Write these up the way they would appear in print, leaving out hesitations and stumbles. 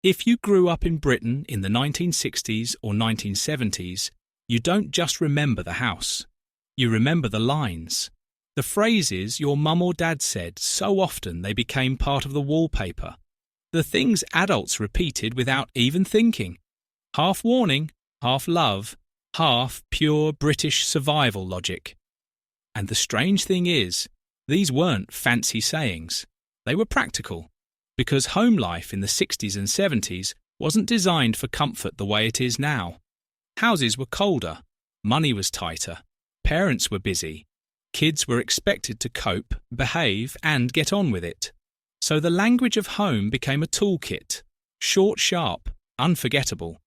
If you grew up in Britain in the 1960s or 1970s, you don't just remember the house. You remember the lines. The phrases your mum or dad said so often they became part of the wallpaper. The things adults repeated without even thinking. Half warning, half love, half pure British survival logic. And the strange thing is, these weren't fancy sayings. They were practical, because home life in the 60s and 70s wasn't designed for comfort the way it is now. Houses were colder, money was tighter, parents were busy, kids were expected to cope, behave, and get on with it. So the language of home became a toolkit, short, sharp, unforgettable.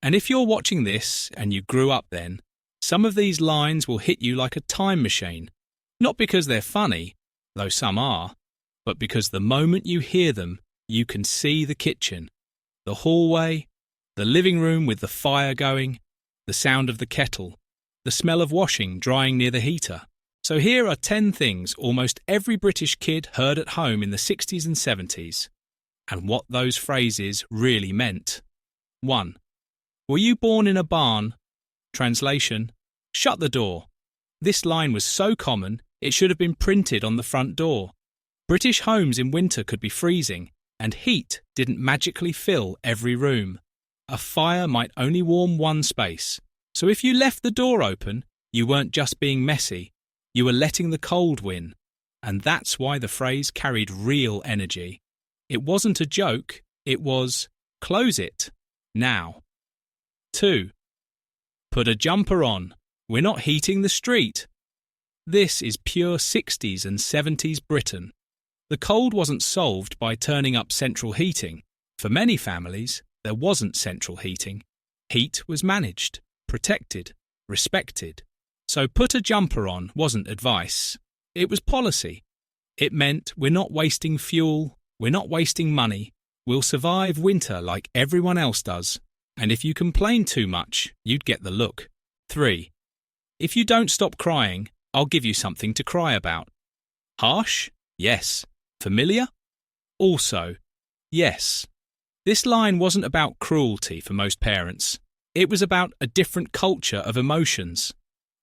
And if you're watching this and you grew up then, some of these lines will hit you like a time machine, not because they're funny, though some are, but because the moment you hear them, you can see the kitchen, the hallway, the living room with the fire going, the sound of the kettle, the smell of washing drying near the heater. So here are 10 things almost every British kid heard at home in the 60s and 70s, and what those phrases really meant. 1. Were you born in a barn? Translation: shut the door. This line was so common, it should have been printed on the front door. British homes in winter could be freezing, and heat didn't magically fill every room. A fire might only warm one space, so if you left the door open, you weren't just being messy, you were letting the cold win. And that's why the phrase carried real energy. It wasn't a joke, it was, close it, now. 2. Put a jumper on, we're not heating the street. This is pure 60s and 70s Britain. The cold wasn't solved by turning up central heating. For many families, there wasn't central heating. Heat was managed, protected, respected. So put a jumper on wasn't advice. It was policy. It meant we're not wasting fuel, we're not wasting money, we'll survive winter like everyone else does. And if you complain too much, you'd get the look. 3. If you don't stop crying, I'll give you something to cry about. Harsh? Yes. Familiar? Also, yes. This line wasn't about cruelty for most parents. It was about a different culture of emotions.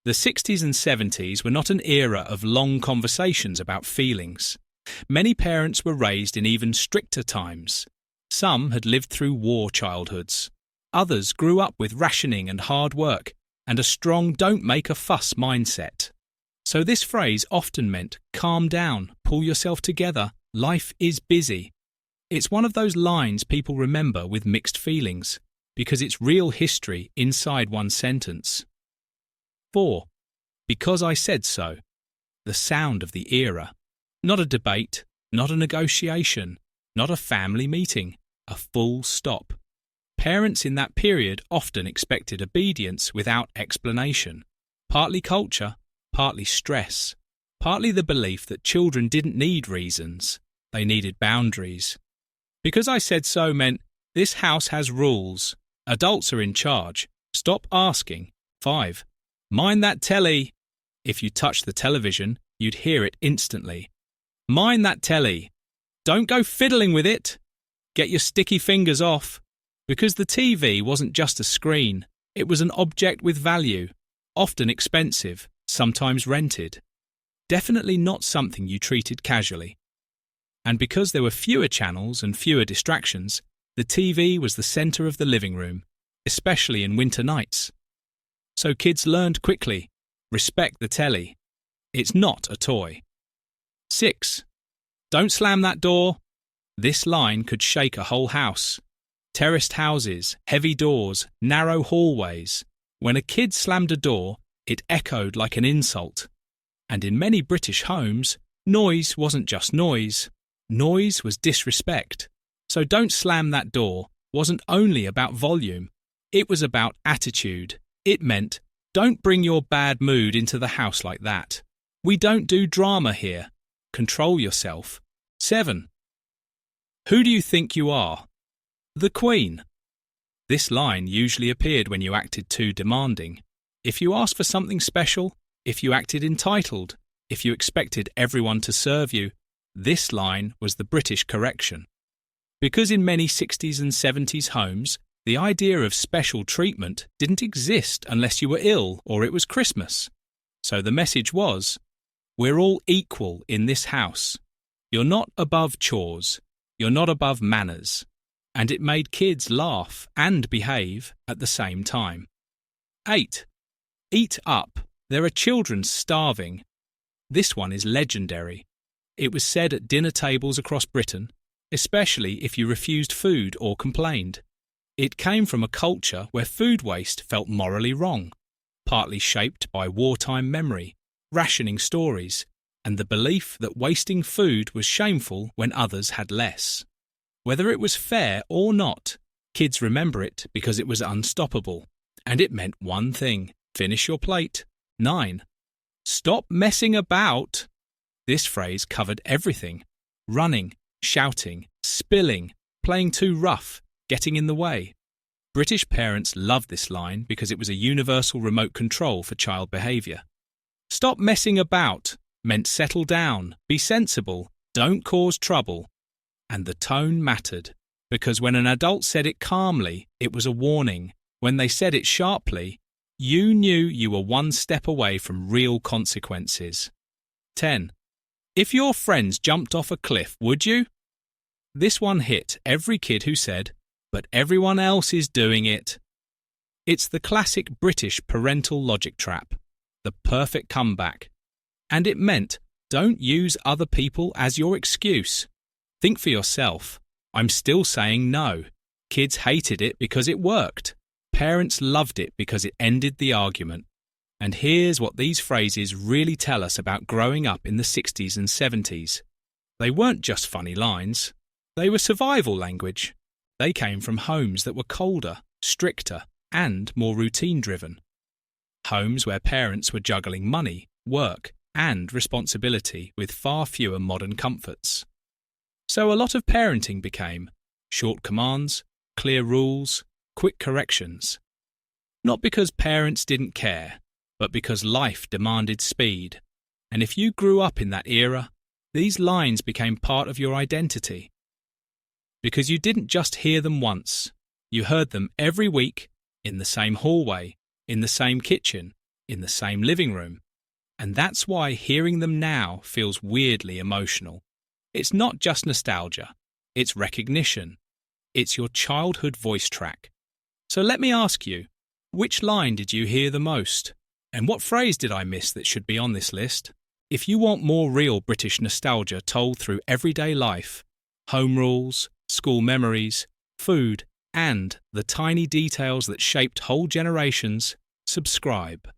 The 60s and 70s were not an era of long conversations about feelings. Many parents were raised in even stricter times. Some had lived through war childhoods. Others grew up with rationing and hard work, and a strong don't make a fuss mindset. So this phrase often meant calm down, pull yourself together, life is busy. It's one of those lines people remember with mixed feelings, because it's real history inside one sentence. 4. Because I said so. The sound of the era. Not a debate, not a negotiation, not a family meeting, a full stop. Parents in that period often expected obedience without explanation. Partly culture, partly stress, partly the belief that children didn't need reasons, they needed boundaries. Because I said so meant, this house has rules, adults are in charge, stop asking. 5. Mind that telly. If you touched the television, you'd hear it instantly. Mind that telly. Don't go fiddling with it. Get your sticky fingers off. Because the TV wasn't just a screen, it was an object with value, often expensive, sometimes rented. Definitely not something you treated casually. And because there were fewer channels and fewer distractions, the TV was the centre of the living room, especially in winter nights. So kids learned quickly, respect the telly. It's not a toy. 6. Don't slam that door. This line could shake a whole house. Terraced houses, heavy doors, narrow hallways. When a kid slammed a door, it echoed like an insult. And in many British homes, noise wasn't just noise. Noise was disrespect. So don't slam that door wasn't only about volume. It was about attitude. It meant, don't bring your bad mood into the house like that. We don't do drama here. Control yourself. 7. Who do you think you are? The Queen. This line usually appeared when you acted too demanding. If you asked for something special, if you acted entitled, if you expected everyone to serve you, this line was the British correction. Because in many 60s and 70s homes, the idea of special treatment didn't exist unless you were ill or it was Christmas. So the message was, we're all equal in this house. You're not above chores. You're not above manners. And it made kids laugh and behave at the same time. 8. Eat up. There are children starving. This one is legendary. It was said at dinner tables across Britain, especially if you refused food or complained. It came from a culture where food waste felt morally wrong, partly shaped by wartime memory, rationing stories, and the belief that wasting food was shameful when others had less. Whether it was fair or not, kids remember it because it was unstoppable, and it meant one thing: finish your plate. 9. Stop messing about. This phrase covered everything: running, shouting, spilling, playing too rough, getting in the way. British parents loved this line because it was a universal remote control for child behaviour. Stop messing about meant settle down, be sensible, don't cause trouble. And the tone mattered, because when an adult said it calmly, it was a warning. When they said it sharply, you knew you were one step away from real consequences. 10. If your friends jumped off a cliff, would you? This one hit every kid who said, but everyone else is doing it. It's the classic British parental logic trap, the perfect comeback. And it meant, don't use other people as your excuse. Think for yourself. I'm still saying no. Kids hated it because it worked. Parents loved it because it ended the argument. And here's what these phrases really tell us about growing up in the 60s and 70s. They weren't just funny lines. They were survival language. They came from homes that were colder, stricter, and more routine-driven. Homes where parents were juggling money, work, and responsibility with far fewer modern comforts. So a lot of parenting became short commands, clear rules, quick corrections. Not because parents didn't care, but because life demanded speed. And if you grew up in that era, these lines became part of your identity. Because you didn't just hear them once, you heard them every week, in the same hallway, in the same kitchen, in the same living room. And that's why hearing them now feels weirdly emotional. It's not just nostalgia, it's recognition. It's your childhood voice track. So let me ask you, which line did you hear the most? And what phrase did I miss that should be on this list? If you want more real British nostalgia told through everyday life, home rules, school memories, food, and the tiny details that shaped whole generations, subscribe.